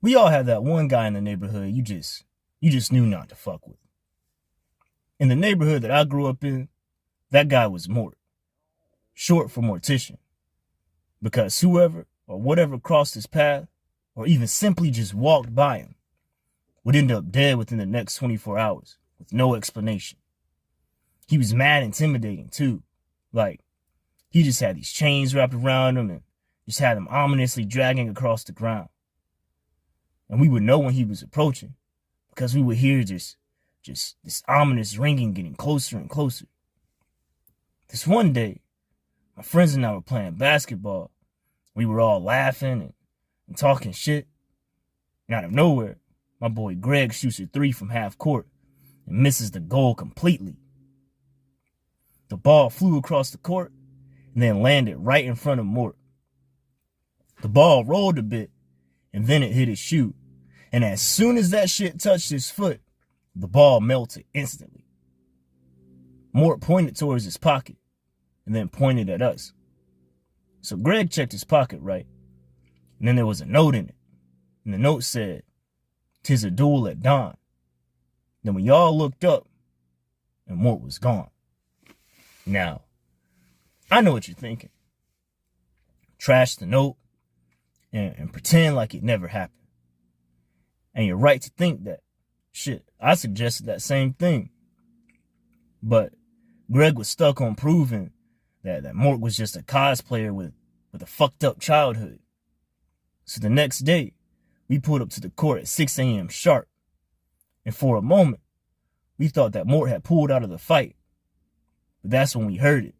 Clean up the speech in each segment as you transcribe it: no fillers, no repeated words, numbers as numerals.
We all had that one guy in the neighborhood you just knew not to fuck with. In the neighborhood that I grew up in, that guy was Mort, short for mortician, because whoever or whatever crossed his path, or even simply just walked by him, would end up dead within the next 24 hours with no explanation. He was mad intimidating too. Like, he just had these chains wrapped around him and just had him ominously dragging across the ground. And we would know when he was approaching because we would hear just this ominous ringing getting closer and closer. This one day, my friends and I were playing basketball. We were all laughing and talking shit. And out of nowhere, my boy Greg shoots a three from half court and misses the goal completely. The ball flew across the court and then landed right in front of Mort. The ball rolled a bit and then it hit his shoe. And as soon as that shit touched his foot, the ball melted instantly. Mort pointed towards his pocket and then pointed at us. So Greg checked his pocket, right? And then there was a note in it. And the note said, "'Tis a duel at dawn." Then we all looked up and Mort was gone. Now, I know what you're thinking. Trash the note and pretend like it never happened. And you're right to think that. Shit, I suggested that same thing. But Greg was stuck on proving that Mort was just a cosplayer with a fucked up childhood. So the next day, we pulled up to the court at 6 a.m. sharp. And for a moment, we thought that Mort had pulled out of the fight. But that's when we heard it.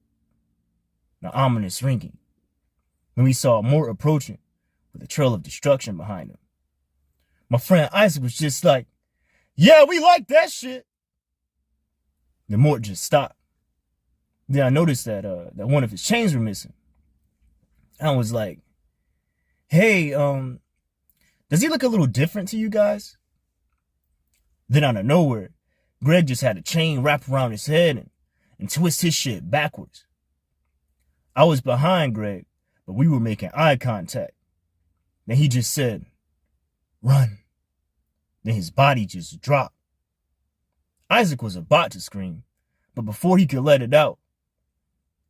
The ominous ringing. When we saw Mort approaching with a trail of destruction behind him. My friend Isaac was just like, "Yeah, we like that shit." Then Mort just stopped. Then I noticed that one of his chains were missing. I was like, "Hey, does he look a little different to you guys?" Then out of nowhere, Greg just had a chain wrapped around his head and twist his shit backwards. I was behind Greg, but we were making eye contact. Then he just said, "Run." Then his body just dropped. Isaac was about to scream, but before he could let it out,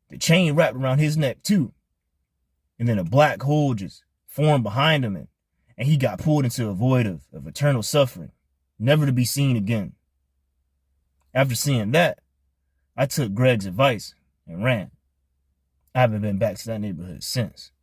the chain wrapped around his neck too. And then a black hole just formed behind him and he got pulled into a void of eternal suffering, never to be seen again. After seeing that, I took Greg's advice and ran. I haven't been back to that neighborhood since.